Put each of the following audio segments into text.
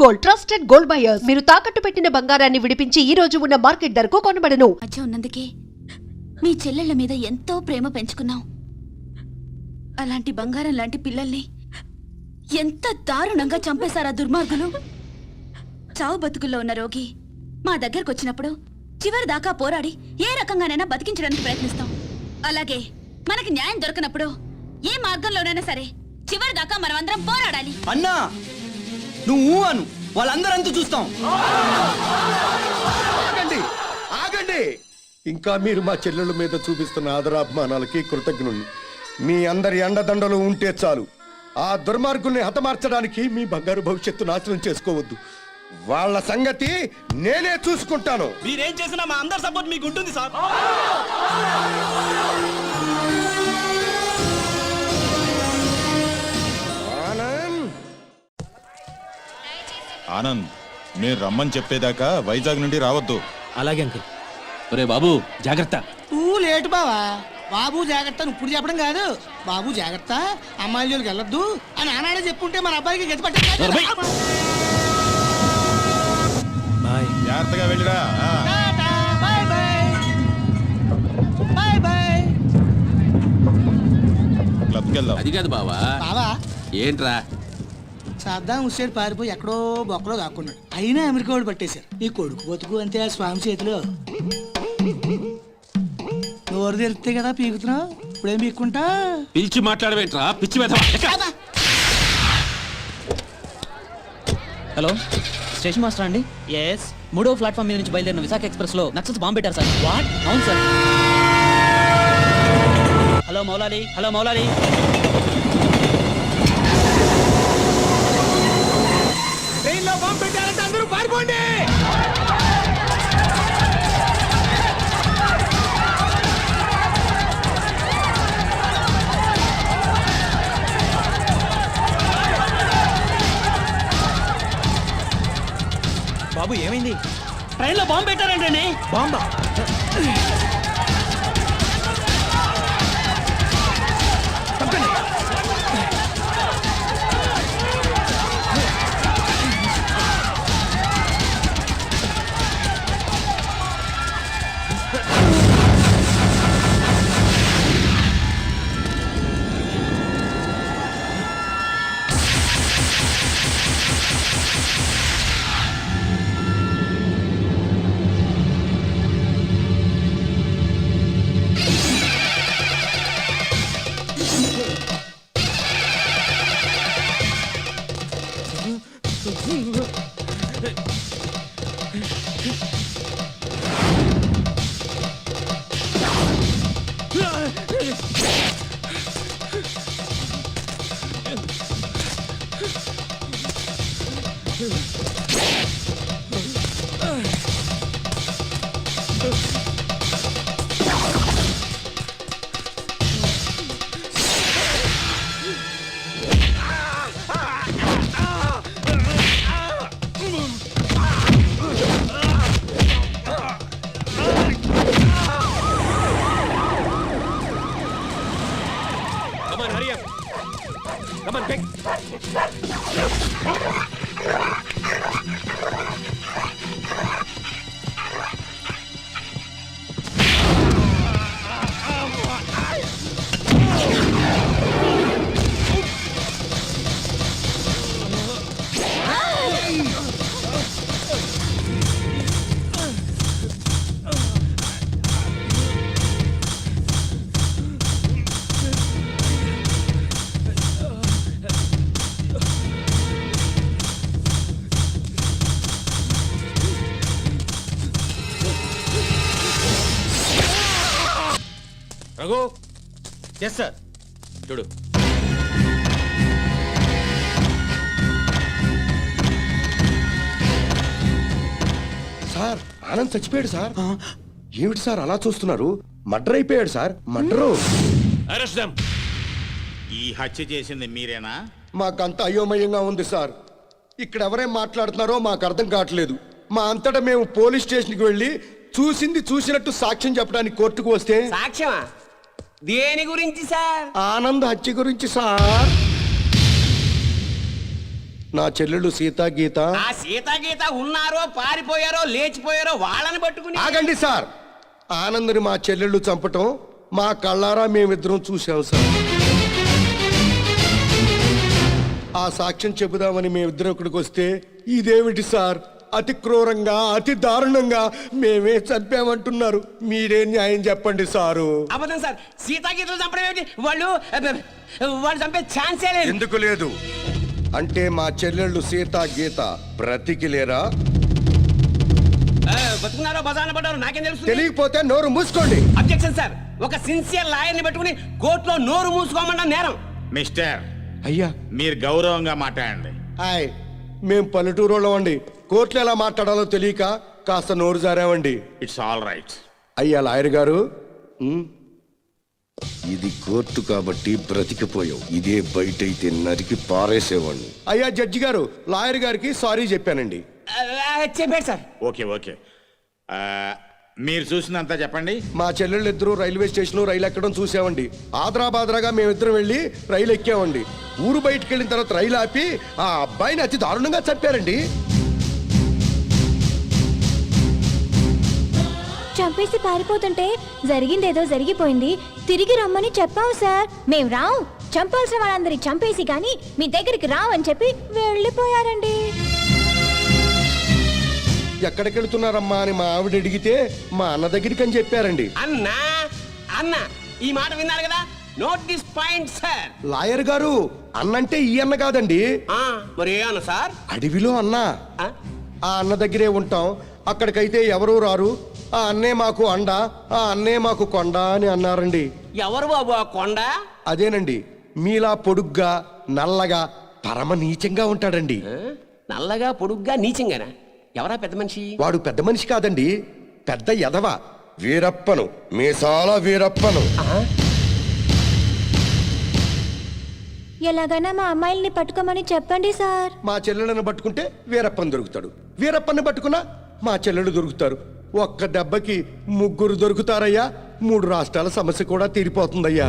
Gold, trusted gold buyers. మీరు తాకట్టు పెట్టిన బంగారాన్ని విడిపించి ఈ రోజు ఉన్న మార్కెట్ ధరకు కొనబడను. మధ్య ఉన్నందుకే మీ చెల్లెళ్ళ మీద ఎంతో ప్రేమ పెంచుకున్నాం. అలాంటి బంగారం లాంటి పిల్లల్ని ఎంత దారుణంగా చంపేశారా దుర్మార్గులు. చావు బతుకుల్లో ఉన్న రోగి మా దగ్గరకు వచ్చినప్పుడు చివరి దాకా పోరాడి ఏ రకంగానైనా బతికించడానికి ప్రయత్నిస్తాం. అలాగే మనకి న్యాయం దొరకనప్పుడు ఏ మార్గంలోనైనా సరే చివరి దాకా మనం అందరం పోరాడాలి. అన్నా నువ్వు అను, వాళ్ళందరంతా చూస్తాం. ఆగండి ఆగండి, ఇంకా మీరు మా చెల్లెళ్ళ మీద చూపిస్తున్న ఆదరాభిమానాలకి కృతజ్ఞుణ్ణి. మీ అందరి అండదండలు ఉంటే చాలు. ఆ దుర్మార్గుల్ని హతమార్చడానికి మీ బంగారు భవిష్యత్తు నాశనం చేసుకోవద్దు. వాళ్ళ సంగతి నేనే చూసుకుంటాను. మీరేం చేసినా మా అందరి సపోర్ట్ మీకు ఉంటుంది సార్. ఆనంద్, మీరు రమ్మని చెప్పేదాకా వైజాగ్ నుండి రావద్దు. అలాగే అంకుల్. ఒరే బాబు జాగ్రత్త. నువ్వు లేటు బావా. బాబు జాగ్రత్త ఇప్పుడు చెప్పడం కాదు. బాబు జాగ్రత్త, అమ్మాయిల జోలికి వెళ్ళొద్దు అని ఆనాడే చెప్పుంటే మన అబ్బాయికి గతి పట్టింది. జాగ్రత్తగా వెళ్ళిరా. క్లబ్కి వెళ్దాం. అది కాదు బావా. బావా ఏంట్రా? సద్దాం హుస్సేన్ పారిపోయి ఎక్కడో బొక్కలో దాక్కున్నాడు. అయినా అమెరికా వాడు పట్టేశారు. నీ కొడుకు బతుకు అంతే ఆ స్వామి చేతిలో. నోరు తెలిస్తే కదా పీకుతున్నావు. ఇప్పుడేం పీక్కుంటా? పిలిచి మాట్లాడవేంట్రా పిచ్చి వెధవా. హలో, స్టేషన్ మాస్టర్ అండి? ఎస్. 3వ ప్లాట్ఫామ్ మీద నుంచి బయలుదేరిన విశాఖ ఎక్స్ప్రెస్ లో నక్సల్స్ బాంబు పెట్టారు సార్. వాట్? అవును sir. Hello Maulali, hello Maulali. ట్రైన్లో బాంబు పెట్టారంటే అందరూ పారిపోండి. బాబు ఏమైంది? ట్రైన్ లో బాంబు పెట్టారంటండి. బాంబా? రఘు. Yes sir. చూడు. సార్, ఆనంద్ చచ్చిపోయాడు సార్. ఏమిటి సార్ అలా చూస్తున్నారు? మర్డర్ అయిపోయాడు సార్, మర్డరు. Arrest them. ఈ హత్య చేసింది మీరేనా? మాకంత అయోమయంగా ఉంది సార్. ఇక్కడ ఎవరేం మాట్లాడుతున్నారో మాకు అర్థం కావట్లేదు. మా అంతటా మేము పోలీస్ స్టేషన్కి వెళ్ళి చూసింది చూసినట్టు సాక్ష్యం చెప్పడానికి కోర్టుకు వస్తే సాక్ష్యమా? దేని గురించి సార్? ఆనంద్ హత్య గురించి సార్. నా చెల్లెళ్ళు సీత గీత. ఆ సీత గీత ఉన్నారో పారిపోయారో లేచిపోయారో వాళ్ళని పట్టుకుని ఆగండి సార్. ఆనంద్ని మా చెల్లెళ్ళు చంపటం మా కళ్ళారా మేమిద్దరం చూసాం సార్. ఆ సాక్ష్యం చెబుదామని మేమిద్దరం ఇక్కడికి వస్తే ఇదేమిటి సార్, అతి క్రూరంగా అతి దారుణంగా మేమే చంపామంటున్నారు. మీరే న్యాయం చెప్పండి సారు. అబద్ధం సార్, సీతా గీతలు చంపడం ఏమిటి? వాళ్ళు చంపే ఛాన్సే లేదు. ఎందుకు లేదు అంటే మా చెల్లెళ్ళు సీత గీత బ్రతికి లేరా? బతుకున్నారో బజార్న పడ్డారో నాకేం తెలుసు? తెలియకపోతే నోరు మూసుకోండి. అబ్జెక్షన్ సార్, ఒక సిన్సియర్ లాయర్ని పెట్టుకుని కోర్టులో నోరు మూసుకోమన్నా నేరం. మిస్టర్, అయ్యా మీరు గౌరవంగా మాట్లాడండి. హాయ్, మేం పల్లెటూరులో అండి. కోర్టులో ఎలా మాట్లాడాలో తెలియక కాస్త నోరు జారామండి. It's all right. అయ్యా లాయర్ గారు, ఇది కోర్టు కాబట్టి బ్రతికిపోయావు. ఇదే బయట అయితే నరికి పారేసేవాడిని. అయ్యా జడ్జి గారు, లాయర్ గారికి సారీ చెప్పానండి. చెప్పాడు సార్. Okay okay. మీరు చూసినంత చెప్పండి. మా చెల్లెళ్ళు ఇద్దరు రైల్వే స్టేషన్ రైలు ఎక్కడం చూసామండి. ఆదరాబాదరాగా మేమిద్దరం వెళ్ళి రైలు ఎక్కామండి. ఊరు బయటకు వెళ్ళిన తర్వాత రైలు ఆపి ఆ అబ్బాయిని అతి దారుణంగా చంపారండి. చంపేసి పారిపోతుంటే జరిగిందేదో జరిగిపోయింది, తిరిగి రమ్మని చెప్పావు సార్. మేం రావు, చంపాల్సిన వాళ్ళందరి చంపేసి గాని మీ దగ్గరికి రావని చెప్పి వెళ్ళిపోయారండి. ఎక్కడికి వెళుతున్నారమ్మా అని మా ఆవిడ అడిగితే మా అన్న దగ్గరికి అని చెప్పారండి. అన్నా అన్న ఈ మాట విన్నారు కదా, note this point sir. Lawyer గారు, అన్నంటే ఈ అన్న కాదండి. మరి ఏ అన్న సార్? అడవిలో అన్న. ఆ అన్న దగ్గరే ఉంటాం, అక్కడికైతే ఎవరూ రారు. ఆ అన్నే మాకు అండ, ఆ అన్నే మాకు కొండ అని అన్నారండి. ఎవరు బాబు ఆ కొండ? అదేనండి, మీలా పొడుగ్గా నల్లగా పరమ నీచంగా ఉంటాడండి. నల్లగా పొడుగ్గా నీచంగానా? ఎవరా పెద్ద మనిషి? వాడు పెద్ద మనిషి కాదండి, పెద్ద ఎదవ. వీరప్పను, మీసాల వీరప్పను. ఎలాగైనా మా అమ్మాయిల్ని పట్టుకోమని చెప్పండి సార్. మా చెల్లెలను పట్టుకుంటే వీరప్పని దొరుకుతాడు, వీరప్పని పట్టుకున్నా మా చెల్లెలు దొరుకుతారు. ఒక్క దెబ్బకి ముగ్గురు దొరుకుతారయ్యా. 3 రాష్ట్రాల సమస్య కూడా తీరిపోతుందయ్యా.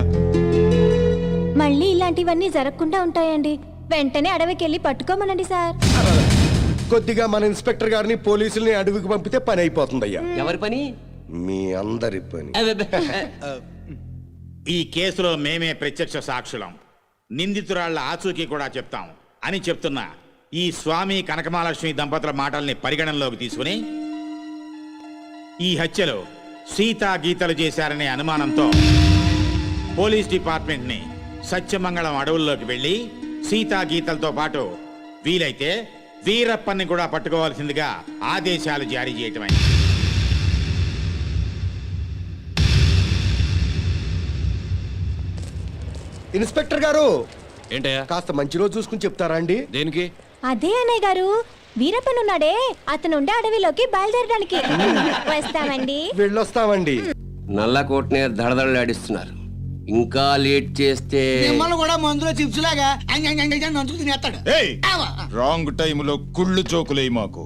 మళ్ళీ ఇలాంటివన్నీ జరగకుండా ఉంటాయండి. వెంటనే అడవికి వెళ్ళి పట్టుకోమనండి సార్. కొద్దిగా మన ఇన్స్పెక్టర్ గారిని పోలీసుల్ని అడవికి పంపితే పని అయిపోతుందయ్యా. ఎవరి పని? మీ అందరి పని. ఈ కేసులో మేమే ప్రత్యక్ష సాక్షులం, నిందితురాళ్ల ఆచూకీ కూడా చెప్తాం అని చెప్తున్న ఈ స్వామి కనకమహాలక్ష్మి దంపతుల మాటల్ని పరిగణనలోకి తీసుకుని ఈ హత్యలో సీతా గీతలు చేశారనే అనుమానంతో పోలీస్ డిపార్ట్మెంట్ని సత్యమంగళం అడవుల్లోకి వెళ్ళి సీతా గీతలతో పాటు వీలైతే వీరప్పన్ని కూడా పట్టుకోవాల్సిందిగా ఆదేశాలు జారీ చేయటమైంది. ఇన్స్పెక్టర్ గారు, ఏంటయ్యా? కాస్త మంచి రోజు చూసుకుని చెప్తారా అండి? దేనికి? అదే అన్నయ్య గారు, వీరప్పనున్నాడే అతను ఉండే అడవిలోకి బయలుదేరడానికి. వస్తామండి. వెళ్ళొస్తామండి. నల్ల కోట్నే దడదడలాడిస్తున్నారు. ఇంకా లేట్ చేస్తే మిమ్మల్ని కూడా మందులో చిప్స్ లాగా నంచుకు తినేస్తాడు. రాంగ్ టైములో కుళ్ళు చోకులేయి మాకు.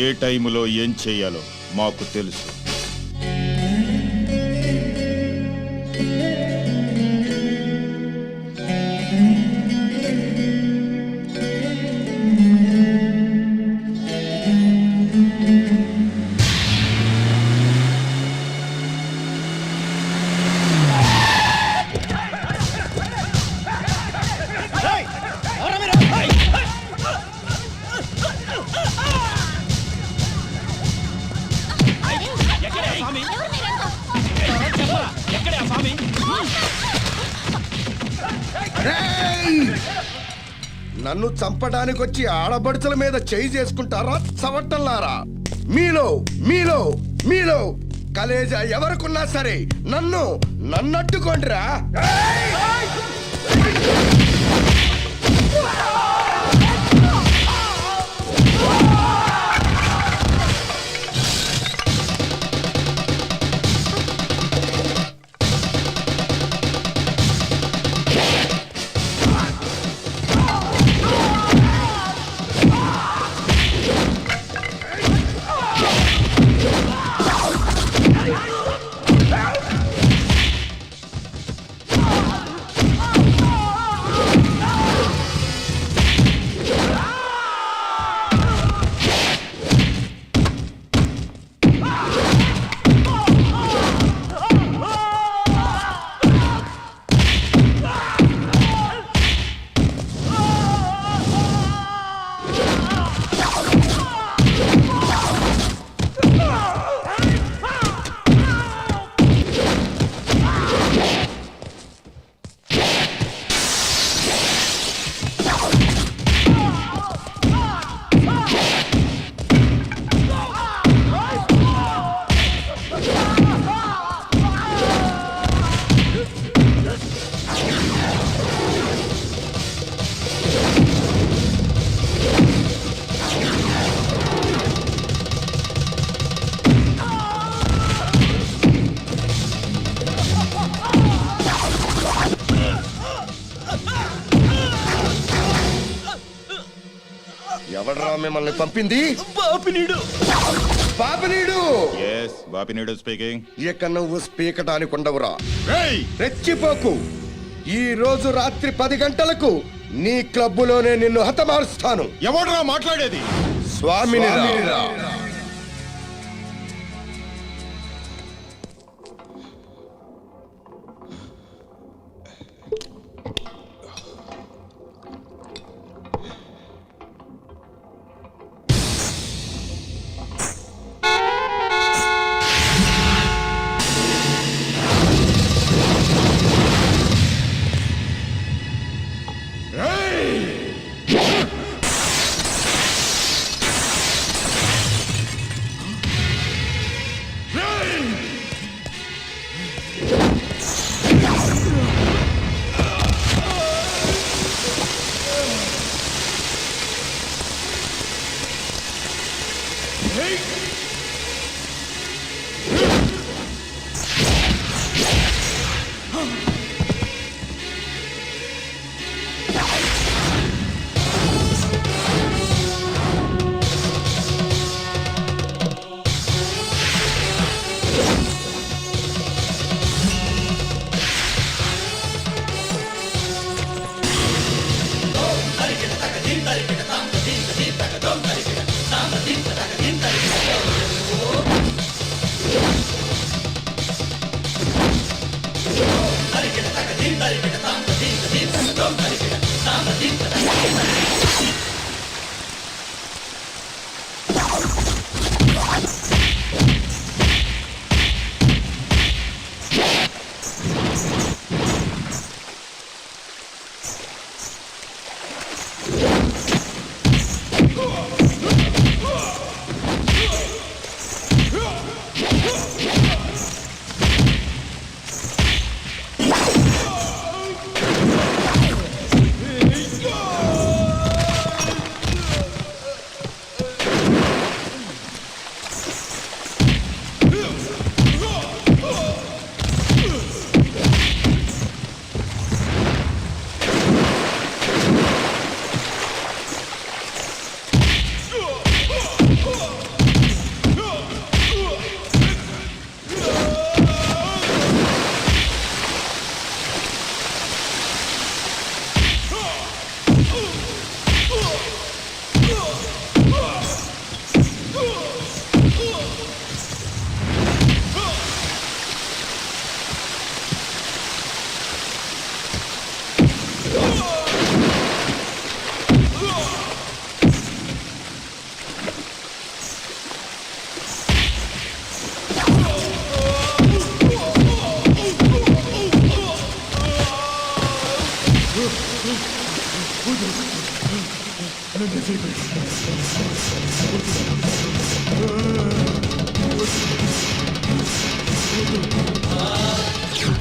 ఏ టైములో ఏం చెయ్యాలో మాకు తెలుసు. నన్ను చంపడానికి వచ్చి ఆడబడుచుల మీద చేయి చేసుకుంటారా చవట్టల్లారా? మీలో మీలో మీలో కలేజా ఎవరికున్నా సరే నన్నట్టుకోండిరా. ఎవడ్రా మిమ్మల్ని పంపింది? బాపినీడు. పాపినీడు బాపినీడు స్పీకింగ్. ఇక నువ్వు స్పీకటానికి ఉండవురా. రెచ్చిపోకు. ఈ రోజు రాత్రి 10 గంటలకు నీ క్లబ్బులోనే నిన్ను హతమారుస్తాను. ఎవడ్రా మాట్లాడేది? స్వామిని.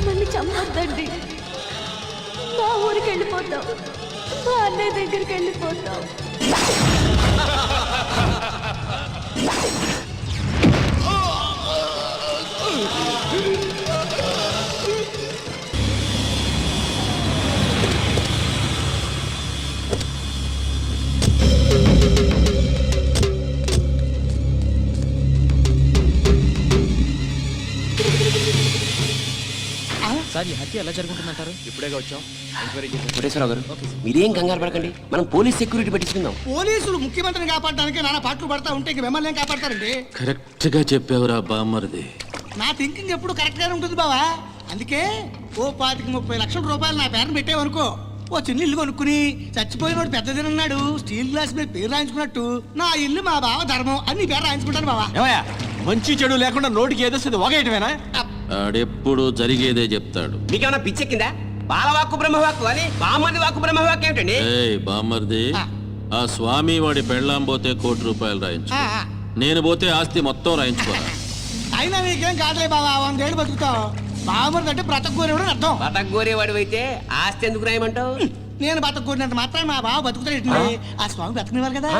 నన్ను చంపొద్దండి. మా ఊరికి వెళ్ళిపోతాం, మా అన్నయ్య దగ్గరికి వెళ్ళిపోతాం. సార్ ఈ హత్య ఎలా జరుగుతుందంటారు? ఇప్పుడేగా వచ్చాం. కోటేశ్వరరావు గారు మీరేం కంగారు పడకండి, మనం పోలీస్ సెక్యూరిటీ పెట్టించుకుందాం. పోలీసులు ముఖ్యమంత్రిని కాపాడడానికి నానా పాటలు పడతా ఉంటే ఇంక మిమ్మల్ని ఏం కాపాడతారండి? కరెక్ట్ గా చెప్పావురా బామ్మరిది. నా థింకింగ్ ఎప్పుడు కరెక్ట్ గానే ఉంటుంది బావా. అందుకే ఓ 25-30 లక్షల రూపాయలు నా పేరుని పెట్టేవనుకో, ఓ చిన్న ఇల్లు కొనుక్కుని చచ్చిపోయినోడు పెద్దదినన్నాడు స్టీల్ గ్లాస్ మీద పేరు రాయించుకున్నట్టు నా ఇల్లు మా బావ ధర్మం అని నీ పేరు రాయించుకుంటాను బావా. మంచి చెడు లేకుండా నోటికి ఏదొస్తుంది వాగేయటమేనా? ఆడెప్పుడు జరిగేదే చెప్తాడు. మీకేమన్నా పిచ్చెక్కిందా? బాలవాక్కు బ్రహ్మవాక్కు అని బామ్మని వాక్కు బ్రహ్మవాక్కు ఏమిటండి? ఏయ్ బామ్మర్ది, ఆ స్వామి వాడి పెళ్ళాం పోతే ₹1,00,00,000 రాయించు, నేను పోతే ఆస్తి మొత్తం రాయించుకోరా. అయినా నీకేం కాదులే బావా, 100 ఏళ్ళు బతుకుతావు. బావమరిది అంటే బ్రతకూరేవాడు అర్థం. బతకగోరేవాడు అయితే ఆస్తి ఎందుకు రాయమంటావు? నేను బతకూరినంత మాత్రం మా బావ బతుకుతాడు. ఆ స్వామి బతకనివారు కదా.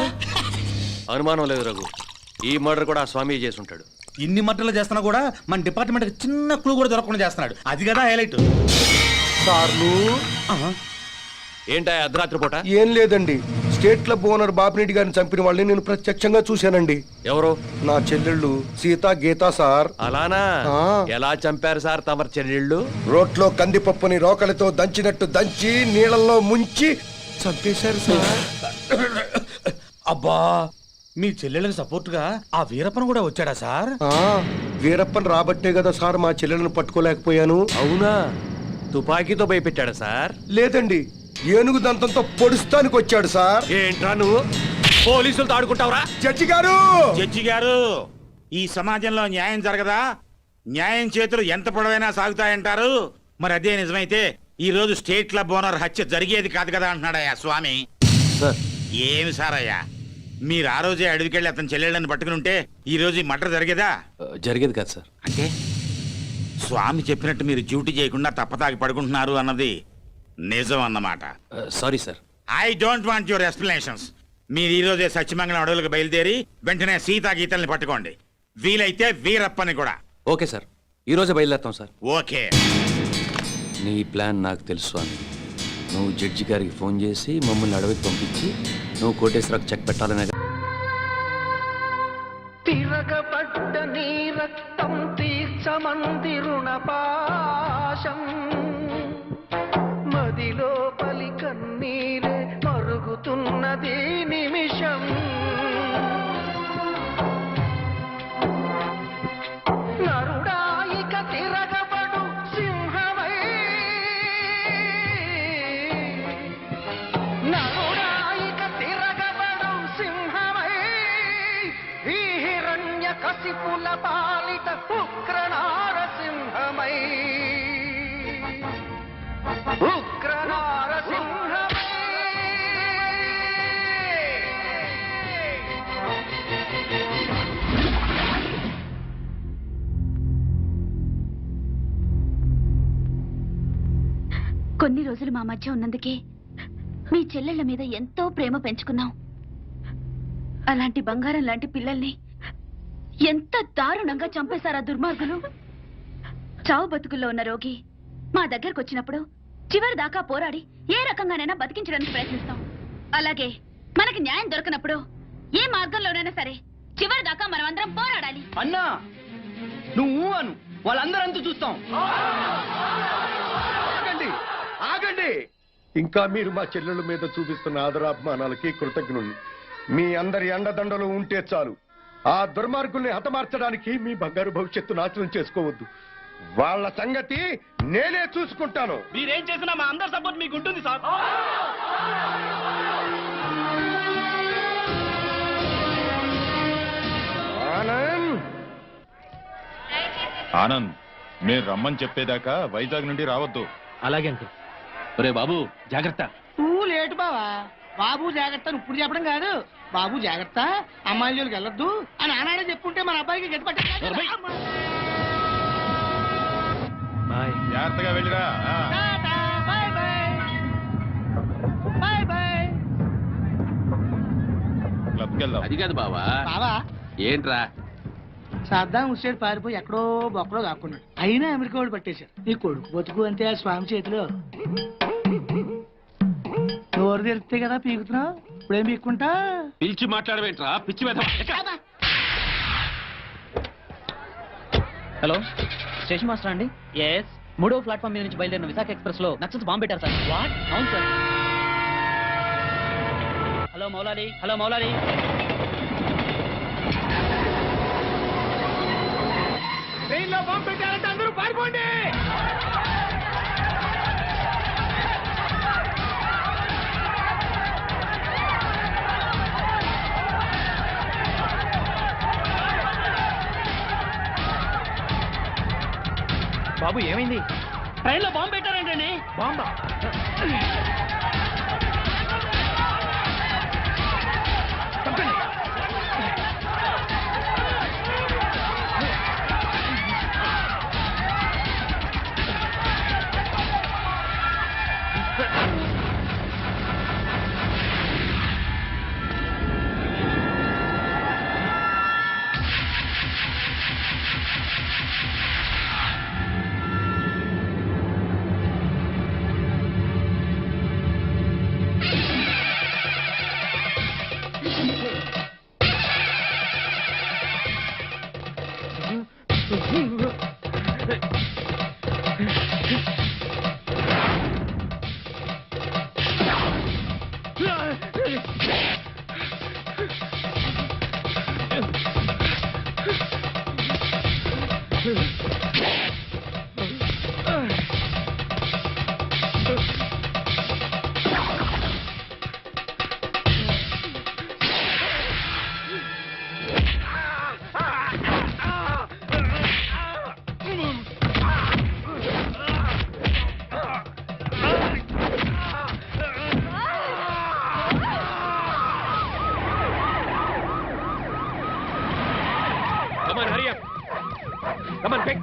అనుమానం లేదు రఘు, ఈ మర్డర్ కూడా ఆ స్వామి చేసి ఉంటాడు. ఇన్ని మట్టలు చేస్తున్నా కూడా మన డిపార్ట్మెంట్ చిన్న క్లూ కూడా దొరకకుండా చేస్తున్నాడు. అది కదా హైలైట్. సార్లు ఏంటా అర్ధరాత్రి పూట? ఏం లేదండి, స్టేట్ క్లబ్ ఓనర్ బాపిరెడ్డి గారిని చంపిన వాళ్ళని నేను ప్రత్యక్షంగా చూశానండి. ఎవరు? నా చెల్లెళ్ళు సీత గీత సార్. అలానా? ఎలా చంపారు సార్ తమరి చెల్లెళ్ళు? రోట్లో కందిపప్పుని రోకలితో దంచినట్టు దంచి నీళ్ళల్లో ముంచి చంపేశారు సార్. అబ్బా, మీ చెల్లెళ్ళకి సపోర్ట్ గా ఆ వీరప్పన్ కూడా వచ్చాడా సార్? వీరప్పన్ రాబట్టే కదా సార్ మా చెల్లెలను పట్టుకోలేకపోయాను. అవునా? తుపాకీతో భయపెట్టాడా సార్? లేదండి, ఏనుగు దంతంతో పొడుస్తానికి వచ్చాడు సార్. ఏంట్రా నువ్వు పోలీసులతో ఆడుకుంటావురా? జడ్జి గారు, జడ్జి గారు, ఈ సమాజంలో న్యాయం జరగదా? న్యాయం చేతులు ఎంత పొడవైనా సాగుతాయంటారు. మరి అదే నిజమైతే ఈ రోజు స్టేట్ క్లబ్ ఓనర్ హత్య జరిగేది కాదు కదా అంటున్నాడయ్యా స్వామి. సార్, ఏమి సార్ అయ్యా, మీరు ఆ రోజే అడవికెళ్ళి అతని చెల్లెళ్ళని పట్టుకుని ఉంటే ఈ రోజు ఈ మర్డర్ జరిగేదా? జరిగేది కాదు సార్. అంటే స్వామి చెప్పినట్టు మీరు డ్యూటీ చేయకుండా తప్పతాగి పడుకుంటున్నారు అన్నది నిజం అన్నమాట. Sorry sir. I don't want your explanations. మీరు ఈ రోజే సత్యమంగళం అడవులకు బయలుదేరి వెంటనే సీతా గీతల్ని పట్టుకోండి. వీలైతే వీరప్పని కూడా. ఓకే సార్, ఈ రోజే బయలుదేరుతాం సార్. ఓకే. నీ ప్లాన్ నాకు తెలుసు స్వామి. నువ్వు జడ్జి గారికి ఫోన్ చేసి మమ్మల్ని అడవికి పంపించి నువ్వు కోటేశ్వరకు చెక్ పెట్టాలనే. తిరగబడ్డ నీ రక్తం తీర్చమంది రుణపాశం, మదిలోపలి కన్నీరే మరుగుతున్నది నిమిషం. నరుడాయిక తిరగబడు సింహమై, నరుడాయిక తిరగబడు సింహమై, ఈ హిరణ్య కసిపుల పాలిట ఉగ్ర నారసింహమై, ఉగ్ర నారసింహమై. కొన్ని రోజులు మా మధ్య ఉన్నందుకే మీ చెల్లెళ్ళ మీద ఎంతో ప్రేమ పెంచుకున్నాం. అలాంటి బంగారం లాంటి పిల్లల్ని ఎంత దారుణంగా చంపేశారా దుర్మార్గులు. చావు బతుకుల్లో ఉన్న రోగి మా దగ్గరకు వచ్చినప్పుడు చివరి దాకా పోరాడి ఏ రకంగానైనా బతికించడానికి ప్రయత్నిస్తాం. అలాగే మనకి న్యాయం దొరకనప్పుడు ఏ మార్గంలోనైనా సరే చివరి దాకా మనం అందరం పోరాడాలి. అన్నా, నువ్వు అను, వాళ్ళందరంతా చూస్తాం. ఆగండి, ఆగండి. ఇంకా మీరు మా చెల్లెళ్ళ మీద చూపిస్తున్న ఆదరాభిమానాలకి కృతజ్ఞుణ్ణి. మీ అందరి అండదండలు ఉంటే చాలు. ఆ దుర్మార్గుల్ని హతమార్చడానికి మీ బంగారు భవిష్యత్తు నాశనం చేసుకోవద్దు. వాళ్ళ సంగతి నేనే చూసుకుంటాను. మీరేం చేసినా మా అందరి సపోర్ట్ మీకు ఉంటుంది సార్. ఆనంద్, ఆనంద్, మీరు రమ్మని చెప్పేదాకా వైజాగ్ నుండి రావద్దు. అలాగే అంటే. ఒరే బాబు జాగ్రత్త. నువ్వు లేటు బావా. బాబు జాగ్రత్త అని ఇప్పుడు చెప్పడం కాదు, బాబు జాగ్రత్త, అమ్మాయిల జోలికి వెళ్ళొద్దు అని ఆనాడే చెప్పుంటే మన అబ్బాయికి గట్టి పట్టే. జాగ్రత్తగా వెళ్ళిరా. Bye bye. Bye bye. క్లబ్కి వెళ్దాం. అది కాదు బావా. బావా, ఏంట్రా? సద్దాం హుస్సేన్ పారిపోయి ఎక్కడో బొక్కలో దాక్కున్నాడు. అయినా అమెరికా వాడు పట్టేశారు. నీ కొడుకు బతుకు అంతే ఆ స్వామి చేతిలో. నోరు తెరిస్తే కదా పీకుతున్నావు, ఇప్పుడేం పీక్కుంటా. పిలిచి మాట్లాడవేంట్రా పిచ్చి వెధవ. హలో, స్టేషన్ మాస్టర్ అండి? ఎస్. 3వ ప్లాట్ఫామ్ మీద నుంచి బయలుదేరిన విశాఖ ఎక్స్ప్రెస్ లో నక్సల్స్ బాంబు పెట్టారు సార్. వాట్? అవును sir. Hello Maulali, hello Maulali. ట్రైన్లో బాంబు పెట్టారంటే అందరూ పారిపోండి. బాబు ఏమైంది? ట్రైన్లో బాంబు పెట్టారంటండి. బాంబా? Come on, hurry up. Come on, quick.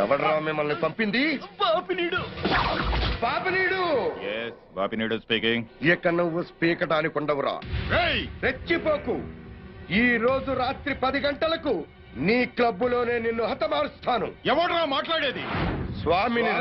ఎవడ్రా మిమ్మల్ని పంపింది? పాపినీడు. పాపినీడు బాపినీడు స్పీకింగ్. ఇక నువ్వు స్పీకటానికి ఉండవురా. రెచ్చిపోకు. ఈ రోజు రాత్రి 10 గంటలకు నీ క్లబ్బులోనే నిన్ను హతమారుస్తాను. ఎవడ్రా మాట్లాడేది? స్వామిని.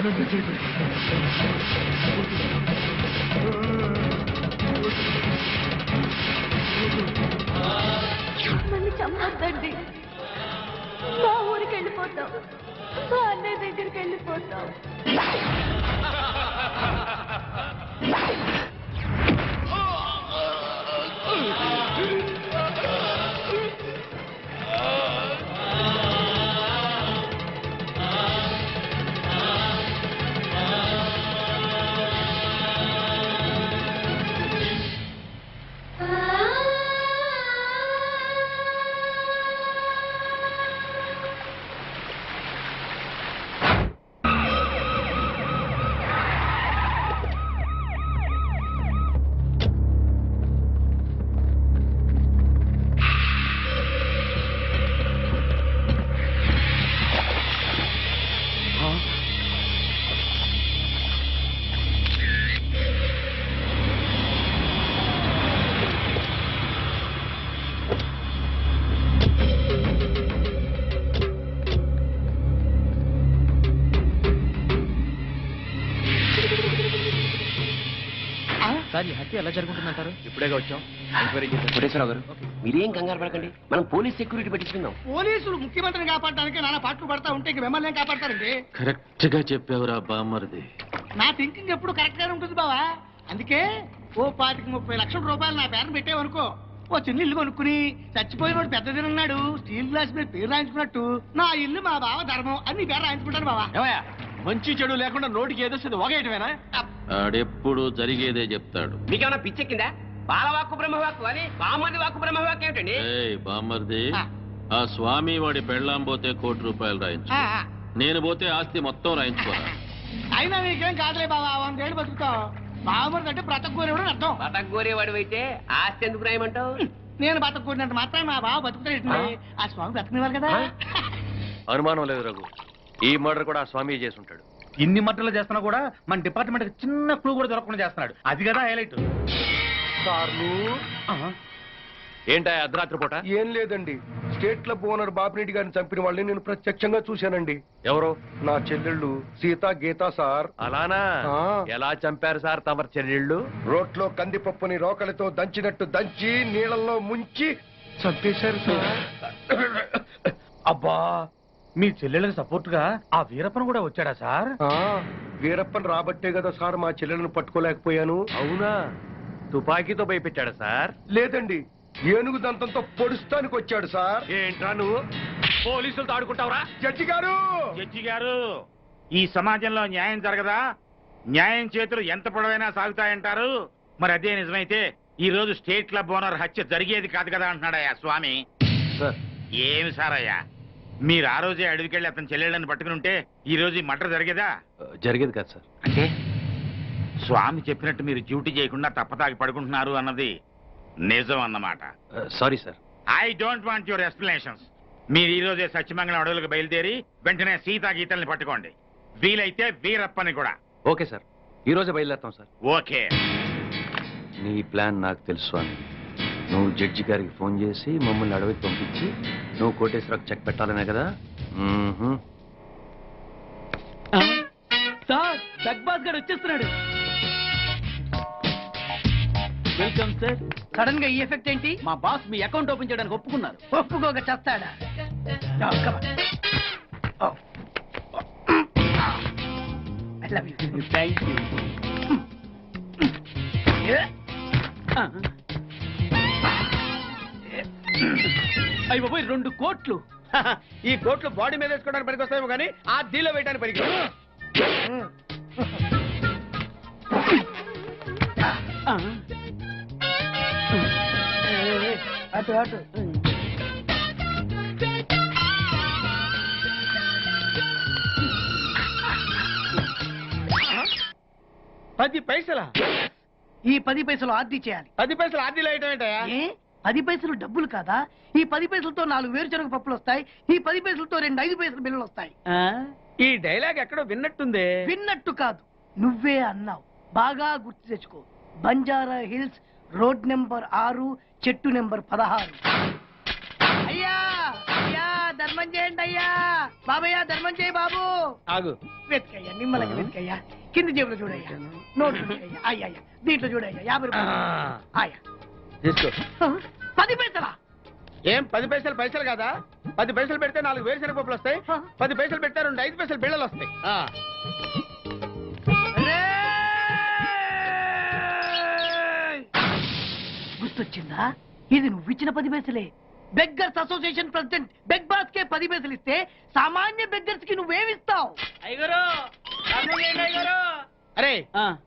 నన్ను చంపొద్దండి. మా ఊరికి వెళ్ళిపోతాం, మా అన్నయ్య దగ్గరికి వెళ్ళిపోతాం. సార్ ఈ హత్య ఎలా జరుగుతుందంటారు? ఇప్పుడేగా వచ్చాం. కోటేశ్వరరావు గారు మీరేం కంగారు పడకండి, మనం పోలీస్ సెక్యూరిటీ పెట్టించుకుందాం. పోలీసులు ముఖ్యమంత్రిని కాపాడడానికి నానా పాటలు పడతా ఉంటే ఇంక మిమ్మల్ని ఏం కాపాడతారండి? కరెక్ట్ గా చెప్పావురా బామ్మరిది. నా థింకింగ్ ఎప్పుడు కరెక్ట్ గానే ఉంటుంది బావా. అందుకే ఓ 25-30 లక్షల రూపాయలు నా పేరున పెట్టేవనుకో, ఓ చిన్న ఇల్లు కొనుక్కుని చచ్చిపోయిన వాడు పెద్ద తినన్నాడు స్టీల్ గ్లాస్ మీద పేరు రాయించుకున్నట్టు నా ఇల్లు మా బావ ధర్మం అని నీ పేరు రాయించుకుంటాను బావా. మంచి చెడు లేకుండా నోటికి ఏదో ఒగేయటమేనా? ఆడెప్పుడు జరిగేదే చెప్తాడు. మీకేమన్నా పిచ్చెక్కిందా? బాలవాక్కు బ్రహ్మవాక్కు అని బామ్మది వాక్కు బ్రహ్మవాక్కు ఏమిటండి? ఏయ్ బామ్మరిది, ఆ స్వామి వాడి పెళ్ళాం పోతే ₹1,00,00,000 రాయించు, నేను పోతే ఆస్తి మొత్తం రాయించుకోరా. అయినా నీకేం కాదులే బావా, 100 ఏళ్ళు బతుకుతావు. బావమరిది అంటే బ్రతకూరేవాడు అర్థం. బతకగోరేవాడు అయితే ఆస్తి ఎందుకు రాయమంటావు? నేను బతకూరినంత మాత్రం మా బావ బతుకుతాడు. ఆ స్వామి బతకనివారు కదా. అనుమానం లేదు రఘు, ఈ మర్డర్ కూడా ఆ స్వామి చేసి ఉంటాడు. ఇన్ని మట్టలు చేస్తున్నా కూడా మన డిపార్ట్మెంట్ చిన్న క్లూ కూడా దొరకకుండా చేస్తున్నాడు. అది కదా హైలైట్. ఏంటా అర్ధరాత్రి పూట? ఏం లేదండి, స్టేట్ క్లబ్ ఓనర్ బాపిరెడ్డి గారిని చంపిన వాళ్ళని నేను ప్రత్యక్షంగా చూశానండి. ఎవరు? నా చెల్లెళ్ళు సీత గీత సార్. అలానా? ఎలా చంపారు సార్ తమరి చెల్లెళ్ళు? రోట్లో కందిపప్పుని రోకలితో దంచినట్టు దంచి నీళ్ళల్లో ముంచి చంపేశారు సార్. అబ్బా, మీ చెల్లెళ్ళకి సపోర్ట్ గా ఆ వీరప్పన్ కూడా వచ్చాడా సార్? వీరప్పన్ రాబట్టే కదా సార్ మా చెల్లెలను పట్టుకోలేకపోయాను. అవునా? తుపాకీతో భయపెట్టాడా సార్? లేదండి, ఏనుగు దంతంతో పొడుస్తానికి వచ్చాడు సార్. ఏంట్రా నువ్వు పోలీసులతో ఆడుకుంటావురా? జడ్జి గారు, జడ్జి గారు, ఈ సమాజంలో న్యాయం జరగదా? న్యాయం చేతులు ఎంత పొడవైనా సాగుతాయంటారు. మరి అదే నిజమైతే ఈ రోజు స్టేట్ క్లబ్ ఓనర్ హత్య జరిగేది కాదు కదా అంటున్నాడయ్యా స్వామి. సార్ ఏమి సార్ అయ్యా, మీరు ఆ రోజే అడవికెళ్ళి అతని చెల్లెళ్ళని పట్టుకుని ఉంటే ఈ రోజు ఈ మర్డర్ జరిగేదా? జరిగేది కాదు సార్. అంటే స్వామి చెప్పినట్టు మీరు డ్యూటీ చేయకుండా తప్పతాగి పడుకుంటున్నారు అన్నది నిజం అన్నమాట. Sorry sir. I don't want your explanations. మీరు ఈ రోజే సత్యమంగళం అడవులకు బయలుదేరి వెంటనే సీతా గీతల్ని పట్టుకోండి, వీలైతే వీరప్పని కూడా. ఓకే సార్, ఈ రోజే బయలుదేరుతాం సార్. ఓకే. నీ ప్లాన్ నాకు తెలుసు స్వామి. నువ్వు జడ్జి గారికి ఫోన్ చేసి మమ్మల్ని అడవికి పంపించి నువ్వు కోటేశ్వరకు చెక్ పెట్టాలనే కదా? సార్ జగ్బాస్ గారు వచ్చేస్తున్నాడు. Welcome sir. సడన్ గా ఈ ఎఫెక్ట్ ఏంటి? మా బాస్ మీ అకౌంట్ ఓపెన్ చేయడానికి ఒప్పుకున్నారు. ఒప్పుకోక చేస్తాడా? Thank you. అయ్యి బాబోయ్, 2 కోట్లు. ఈ కోట్లు బాడీ మీద వేసుకోవడానికి పనికొస్తాయేమో కానీ ఆ దీలో వేయడానికి పనికి. అటు అటు. పైసలా? ఈ 10 పైసలు ఆర్డీ చేయాలి. 10 పైసలు ఆర్డీలో వేయటం ఏంటయ్యా? ఏ 10 పైసలు డబ్బులు కాదా? ఈ 10 పైసలతో 4 వేరుశనగ పప్పులు వస్తాయి. ఈ 10 పైసలతో 2 5 పైసల బిల్లులు వస్తాయి. ఈ డైలాగ్ ఎక్కడో విన్నట్టుంది. విన్నట్టు కాదు, నువ్వే అన్నావు. బాగా గుర్తు తెచ్చుకో. బంజారా హిల్స్, రోడ్ నెంబర్ 6, చెట్టు నెంబర్ 16. అయ్యా అయ్యా, ధర్మం చేయండి అయ్యా. బాబయ్య ధర్మం చేయి బాబు. ఆగు. వెతికయ్యా నిమ్మలకి వెతికయ్యా. కింది జేబులో చూడయ్యా. నోట్లు చూడయ్యా. అయ్యా దీంట్లో చూడయ్యా. 50 రూపాయలు. అయ్యా తీసుకో. 10 పైసలా? ఏం 10 పైసలు పైసలు కదా? 10 పైసలు పెడితే 4 వేరుశనగ పప్పులు వస్తాయి. 10 పైసలు పెడితే 2 5 పైసలు బిళ్ళలు వస్తాయి. గుర్తొచ్చిందా? ఇది నువ్వు ఇచ్చిన 10 పైసలే. Beggars association president beg boss కే 10 పైసలు ఇస్తే సామాన్య బెగ్గర్స్ కి నువ్వేమిస్తావు? అయ్యగారు ధర్మం చేయండి అయ్యగారు. అరే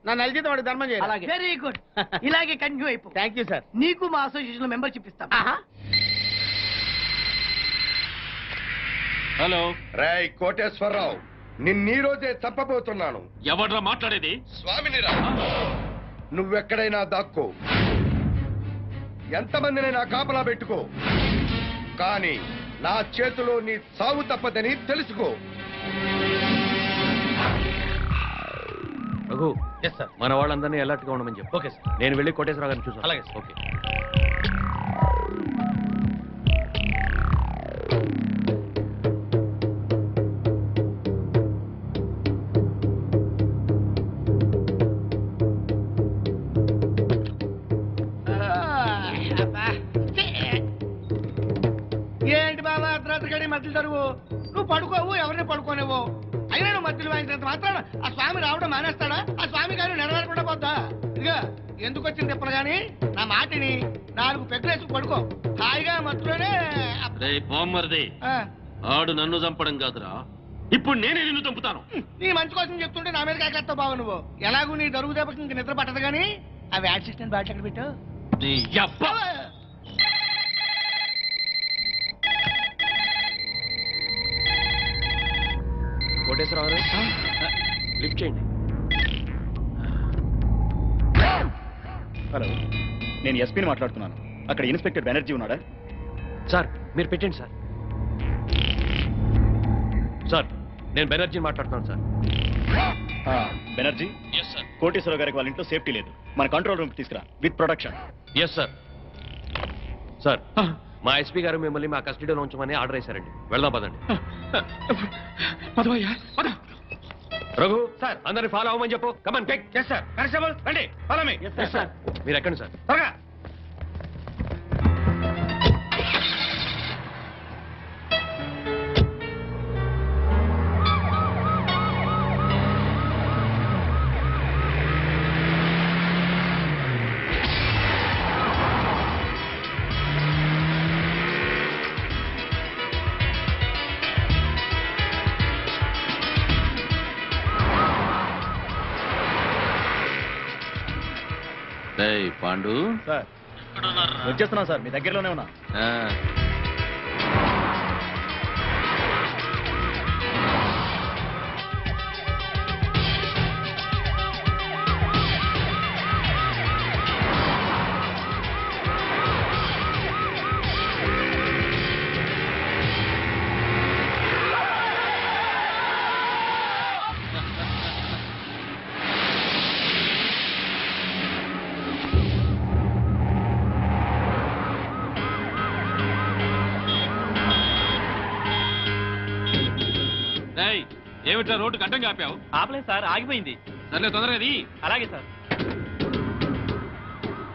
నా నెల జీతం వాడికి ధర్మం చేయాలి. Very good. ఇలాగే కంటిన్యూ అయిపో. Thank you sir. నీకు మా అసోసియేషన్ లో మెంబర్షిప్ ఇస్తాం. హలో, రేయ్ కోటేశ్వరరావు, నిన్నీ రోజే చంపబోతున్నాను. ఎవడ్రా మాట్లాడేది? స్వామినిరా, నువ్వెక్కడైనా దాక్కో, ఎంతమందినైనా కాపలా పెట్టుకో, కానీ నా చేతిలో నీ చావు తప్పదని తెలుసుకో. Raghu, yes sir. మన వాళ్ళందరినీ అలర్ట్ గా ఉండమని చెప్పు. Okay sir. నేను వెళ్ళి కోటేశ్వరరావు గారిని చూసాను. అలాగే సార్. ఓకే. ఏంటి బాబా అర్ధరాత్రి గడి మధ్యలో తరువు? నువ్వు పడుకోవు, ఎవరిని పడుకోనివ్వు. అయినా నువ్వు మధ్యలో వాయించినంత మాత్రాన ఆ స్వామి రావడం మానేస్తాడా? ఆ స్వామి గారు నెరవేరకుండా పోద్దా? ఇదిగా ఎందుకు వచ్చింది తిప్పలు గాని నా మాటిని 4 పెగ్గులేసి పడుకో. హాయిగా మధ్యలోనే రే బామ్మర్ది, ఆడు నన్ను చంపడం కాదురా, ఇప్పుడు నేనే నిన్ను చంపుతాను. నీ మంచి కోసం చెప్తుంటే నా మీద కాకేస్తావు బాబు నువ్వు. ఎలాగూ నీ దరుగు దెబ్బకి ఇంక నిద్ర పట్టదు గాని ఆ వ్యాట్ సిస్టమ్ బాటిల్ ఎక్కడ పెట్టు. నీ యబ్బ. కోటేశ్వరరావు గారు, లిఫ్ట్ చేయండి. హలో, నేను ఎస్పీని మాట్లాడుతున్నాను. అక్కడ ఇన్స్పెక్టర్ బెనర్జీ ఉన్నాడా? సార్ మీరు పెట్టండి సార్. సార్ నేను బెనర్జీని మాట్లాడుతున్నాను sir. Banerjee, yes sir. Koteswararao గారికి వాళ్ళ ఇంట్లో సేఫ్టీ లేదు. మన కంట్రోల్ రూమ్ తీసుకురా with protection. Yes sir. Sir మా ఎస్పీ గారు మిమ్మల్ని మా కస్టడీలో ఉంచమని ఆర్డర్ వేశారండి. వెళ్దాం పదండి. రఘు సార్, అందరిని ఫాలో అవ్వమని చెప్పు. Come on pick. Yes sir. Constable రండి, ఫాలో మీ. Yes sir. మీరు ఎక్కండి సార్. త్వరగా. రేయ్ పాండు, సార్ వచ్చేస్తున్నా సార్, మీ దగ్గరలోనే ఉన్నా. ఆ, రేయ్, ఏమిట్రా రోడ్డు గడ్డం కాపావు? ఆపలేదు సార్, ఆగిపోయింది. సర్లే తొందరగా ది. అలాగే సార్.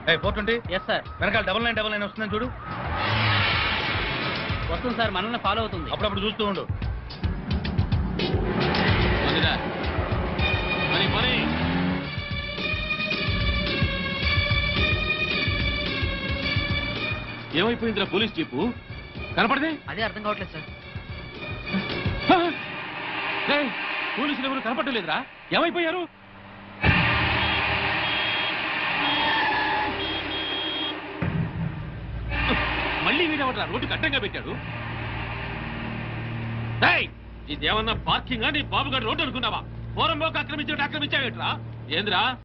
420. Yes sir. వెనకాల 9999 వస్తుందని చూడు. వస్తుంది సార్, మనల్ని ఫాలో అవుతుంది. అప్పుడప్పుడు చూస్తూ ఉండు. పోనీరా. పోనీ. ఏమైపోయిందిరా పోలీస్ జీపు? కనపడదే? అదే అర్థం కావట్లేదు సార్. రేయ్, పోలీసులు ఎవరు కనపడలేదురా? ఏమైపోయారు? మళ్ళీ వీడవట్రా రోడ్డు కట్టంగా పెట్టాడు. రేయ్, ఇదేమన్నా పార్కింగ్ నీ బాబుగారు రోడ్డు అనుకున్నావా? పోరంబోకి ఆక్రమించావేట్రా? ఏంద్రా